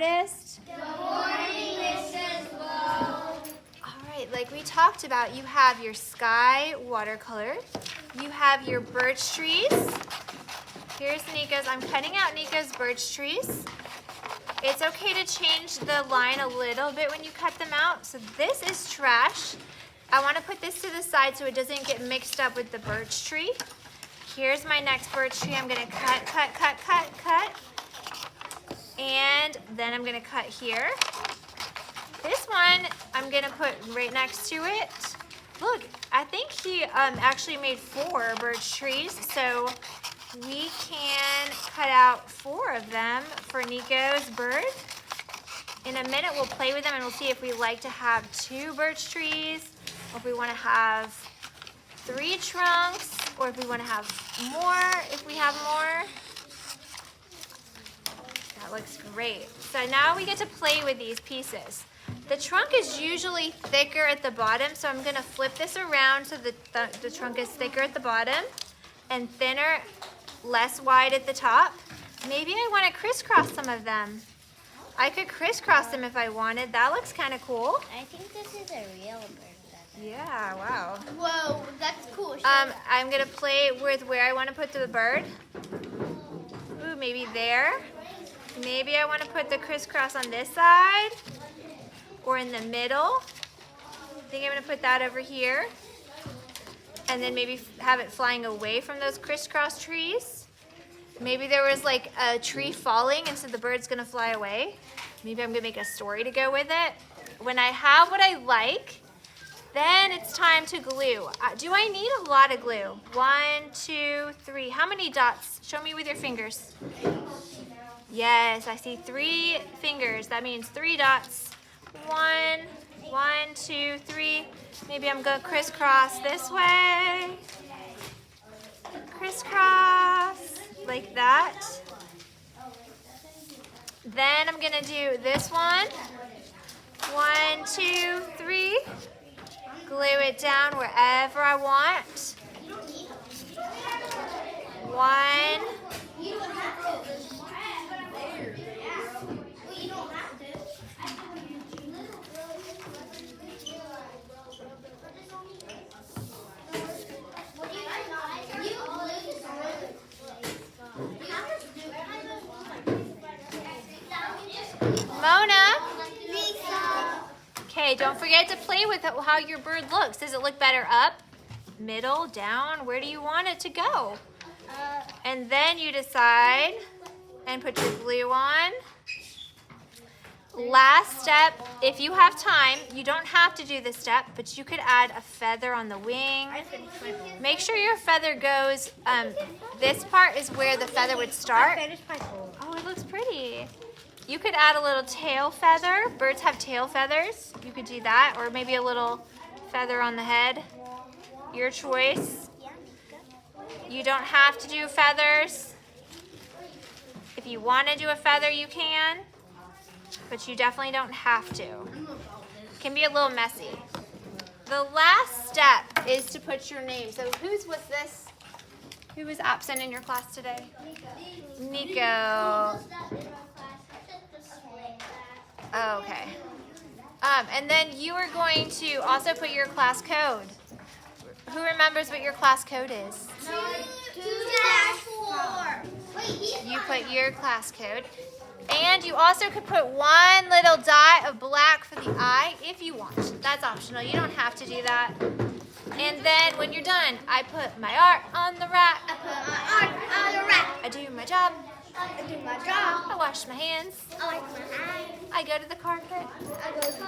Good morning, Mrs. Lowe. All right, like we talked about, you have your sky watercolor. You have your birch trees. Here's Nico's. I'm cutting out Nico's birch trees. It's okay to change the line a little bit when you cut them out. So this is trash. I want to put this to the side so it doesn't get mixed up with the birch tree. Here's my next birch tree. I'm going to cut. And then I'm gonna cut here. This one I'm gonna put right next to it. Look, I think he actually made 4 birch trees, so we can cut out 4 of them for Nico's bird. In a minute we'll play with them and we'll see if we like to have 2 birch trees, or if we wanna have 3 trunks, or if we wanna have more, if we have more. That looks great. So now we get to play with these pieces. The trunk is usually thicker at the bottom, so I'm gonna flip this around so the trunk is thicker at the bottom and thinner, less wide at the top. Maybe I wanna crisscross some of them. I could crisscross them if I wanted. That looks kinda cool. I think this is a real bird. Yeah, wow. Whoa, that's cool. I'm gonna play with where I wanna put the bird. Ooh, maybe there. Maybe I want to put the crisscross on this side or in the middle. I think I'm going to put that over here. And then maybe have it flying away from those crisscross trees. Maybe there was like a tree falling and so the bird's going to fly away. Maybe I'm going to make a story to go with it. When I have what I like, then it's time to glue. Do I need a lot of glue? 1, 2, 3. How many dots? Show me with your fingers. Yes, I see 3 fingers. That means 3 dots. 1, 2, 3. Maybe I'm going to crisscross this way. Crisscross, like that. Then I'm going to do this one. 1, 2, 3. Glue it down wherever I want. 1. Mona? Okay, don't forget to play with how your bird looks. Does it look better up, middle, down? Where do you want it to go? And then you decide and put your glue on. Last step, if you have time, you don't have to do this step, but you could add a feather on the wing. Make sure your feather goes, this part is where the feather would start. Oh, it looks pretty. You could add a little tail feather. Birds have tail feathers. You could do that, or maybe a little feather on the head. Your choice. You don't have to do feathers. If you want to do a feather, you can, but you definitely don't have to. It can be a little messy. The last step is to put your name. So whose was this? Who was absent in your class today? Nico. Okay. And then you are going to also put your class code. Who remembers what your class code is? 2-4. You put your class code. And you also could put 1 little dot of black for the eye if you want. That's optional. You don't have to do that. And then when you're done, I put my art on the rack. I put my art on the rack. I do my job. I do my job. I wash my hands. I wash my eyes. I go to the carpet. I go to the